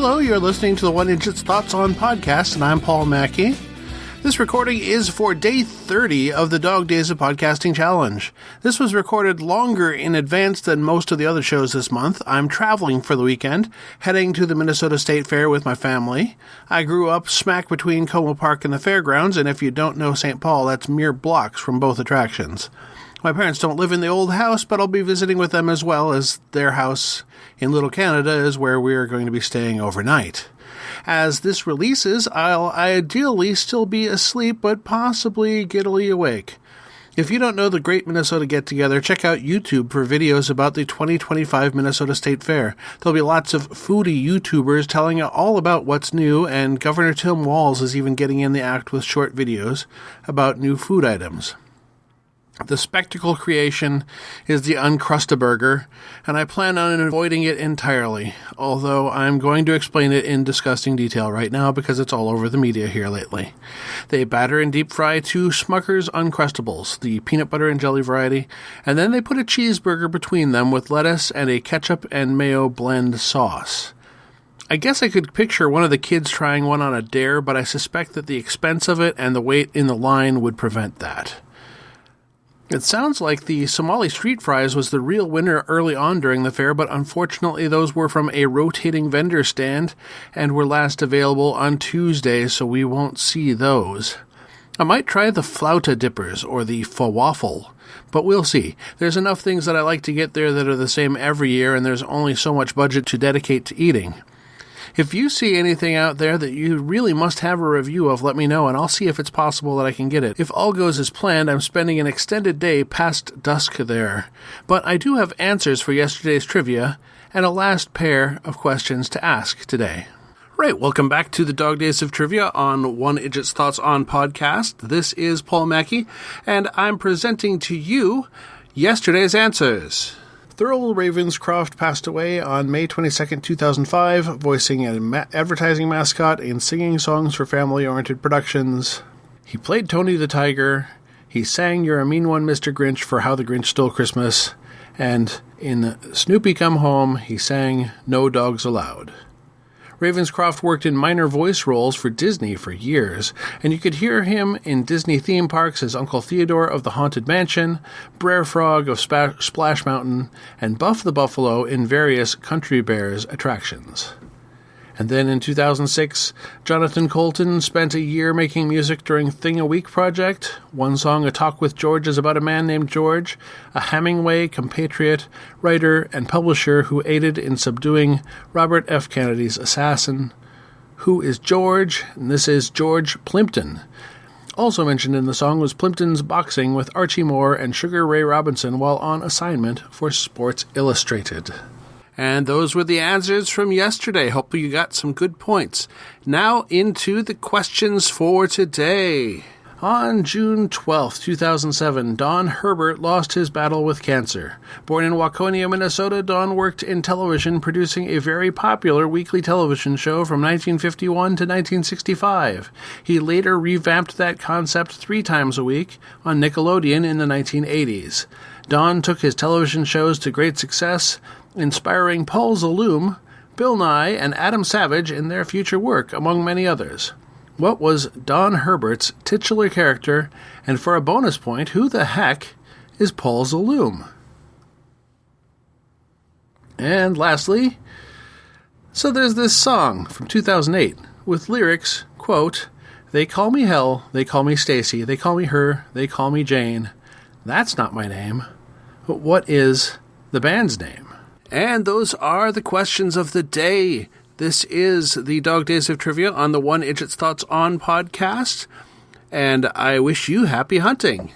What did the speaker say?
Hello, you're listening to the One Idjit's Thoughts on podcast, and I'm Paul Mackey. This recording is for day 30 of the Dog Days of Podcasting Challenge. This was recorded longer in advance than most of the other shows this month. I'm traveling for the weekend, heading to the Minnesota State Fair with my family. I grew up smack between Como Park and the fairgrounds, and if you don't know St. Paul, that's mere blocks from both attractions. My parents don't live in the old house, but I'll be visiting with them as well, as their house in Little Canada is where we are going to be staying overnight. As this releases, I'll ideally still be asleep, but possibly giddily awake. If you don't know the Great Minnesota Get-Together, check out YouTube for videos about the 2025 Minnesota State Fair. There'll be lots of foodie YouTubers telling you all about what's new, and Governor Tim Walz is even getting in the act with short videos about new food items. The spectacle creation is the Uncrustaburger, and I plan on avoiding it entirely, although I'm going to explain it in disgusting detail right now because it's all over the media here lately. They batter and deep fry 2 Smucker's Uncrustables, the peanut butter and jelly variety, and then they put a cheeseburger between them with lettuce and a ketchup and mayo blend sauce. I guess I could picture one of the kids trying one on a dare, but I suspect that the expense of it and the wait in the line would prevent that. It sounds like the Somali street fries was the real winner early on during the fair, but unfortunately those were from a rotating vendor stand and were last available on Tuesday, so we won't see those. I might try the flauta dippers or the falafel, but we'll see. There's enough things that I like to get there that are the same every year, and there's only so much budget to dedicate to eating. If you see anything out there that you really must have a review of, let me know, and I'll see if it's possible that I can get it. If all goes as planned, I'm spending an extended day past dusk there. But I do have answers for yesterday's trivia, and a last pair of questions to ask today. Right, welcome back to the Dog Days of Trivia on One Idjit's Thoughts on podcast. This is Paul Mackey, and I'm presenting to you yesterday's answers. Thurl Ravenscroft passed away on May 22, 2005, voicing an advertising mascot and singing songs for family-oriented productions. He played Tony the Tiger. He sang You're a Mean One, Mr. Grinch for How the Grinch Stole Christmas. And in Snoopy Come Home, he sang No Dogs Allowed. Ravenscroft worked in minor voice roles for Disney for years, and you could hear him in Disney theme parks as Uncle Theodore of the Haunted Mansion, Brer Frog of Splash Mountain, and Buff the Buffalo in various Country Bears attractions. And then in 2006, Jonathan Colton spent a year making music during Thing a Week project. One song, A Talk with George, is about a man named George, a Hemingway compatriot, writer, and publisher who aided in subduing Robert F. Kennedy's assassin. Who is George? And this is George Plimpton. Also mentioned in the song was Plimpton's boxing with Archie Moore and Sugar Ray Robinson while on assignment for Sports Illustrated. And those were the answers from yesterday. Hope you got some good points. Now into the questions for today. On June 12, 2007, Don Herbert lost his battle with cancer. Born in Waconia, Minnesota, Don worked in television, producing a very popular weekly television show from 1951 to 1965. He later revamped that concept 3 times a week on Nickelodeon in the 1980s. Don took his television shows to great success, inspiring Paul Zaloom, Bill Nye, and Adam Savage in their future work, among many others. What was Don Herbert's titular character? And for a bonus point, who the heck is Paul Zaloom? And lastly, so there's this song from 2008 with lyrics, quote, "They call me Hell, they call me Stacy, they call me her, they call me Jane. That's not my name. But what is the band's name?" And those are the questions of the day. This is the Dog Days of Trivia on the One Idjit's Thoughts on podcast, and I wish you happy hunting.